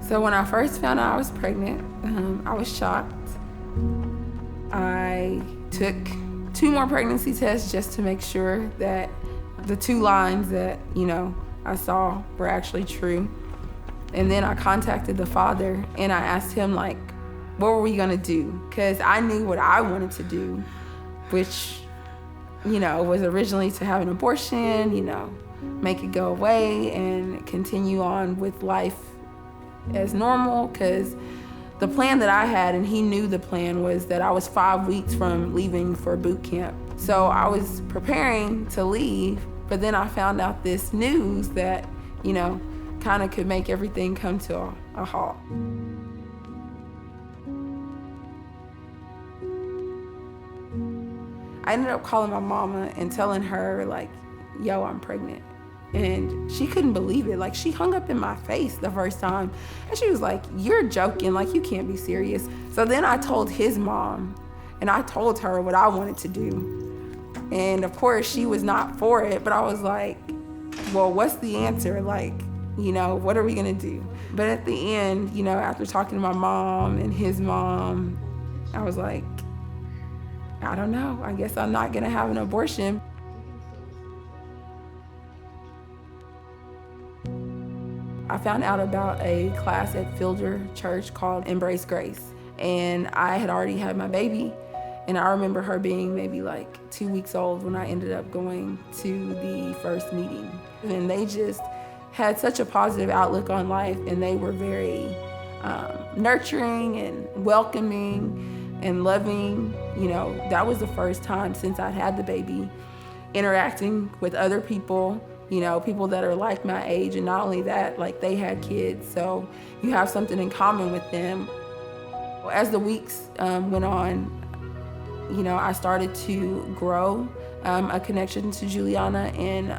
So when I first found out I was pregnant, I was shocked. I took 2 more pregnancy tests just to make sure that the 2 lines that, I saw were actually true. And then I contacted the father and I asked him, what were we gonna do? Because I knew what I wanted to do, which, was originally to have an abortion, make it go away and continue on with life as normal. Because the plan that I had, and he knew the plan, was that I was 5 weeks from leaving for boot camp. So I was preparing to leave, but then I found out this news that, kind of could make everything come to a halt. I ended up calling my mama and telling her, yo, I'm pregnant. And she couldn't believe it. She hung up in my face the first time. And she was like, you're joking, you can't be serious. So then I told his mom, and I told her what I wanted to do. And of course, she was not for it, but I was like, well, what's the answer? What are we gonna do? But at the end, after talking to my mom and his mom, I was like, I don't know, I guess I'm not gonna have an abortion. I found out about a class at Fielder Church called Embrace Grace. And I had already had my baby. And I remember her being maybe 2 weeks old when I ended up going to the first meeting. And they just had such a positive outlook on life, and they were very nurturing and welcoming and loving. That was the first time since I'd had the baby interacting with other people, people that are like my age, and not only that, they had kids, so you have something in common with them. As the weeks went on, I started to grow a connection to Juliana and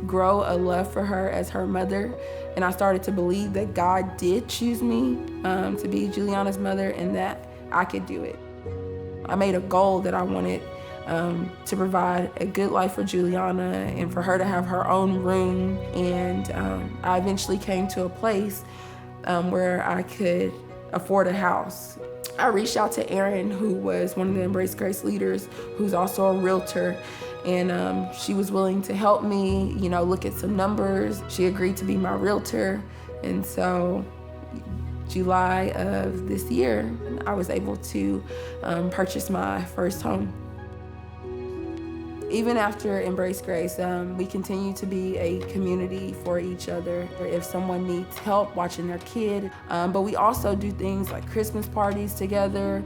grow a love for her as her mother. And I started to believe that God did choose me to be Juliana's mother and that I could do it. I made a goal that I wanted to provide a good life for Juliana and for her to have her own room. And I eventually came to a place where I could afford a house. I reached out to Erin, who was one of the Embrace Grace leaders, who's also a realtor, and she was willing to help me, look at some numbers. She agreed to be my realtor, and so July of this year, I was able to purchase my first home. Even after Embrace Grace, we continue to be a community for each other. If someone needs help watching their kid, but we also do things like Christmas parties together.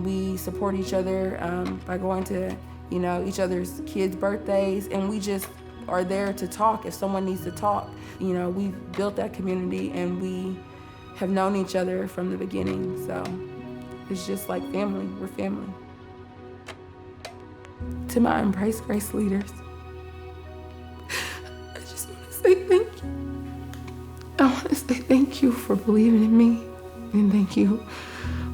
We support each other by going to, each other's kids' birthdays, and we just are there to talk if someone needs to talk. We've built that community, and we have known each other from the beginning, so it's just like family. We're family. To my Embrace Grace leaders, I just want to say thank you. I want to say thank you for believing in me, and thank you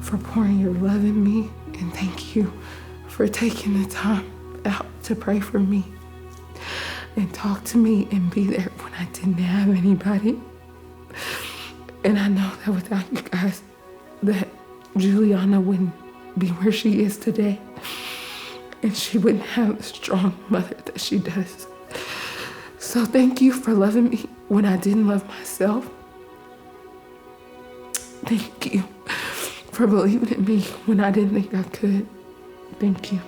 for pouring your love in me, and thank you for taking the time out to pray for me and talk to me and be there when I didn't have anybody. And I know that without you guys, that Juliana wouldn't be where she is today. And she wouldn't have the strong mother that she does. So thank you for loving me when I didn't love myself. Thank you for believing in me when I didn't think I could. Thank you.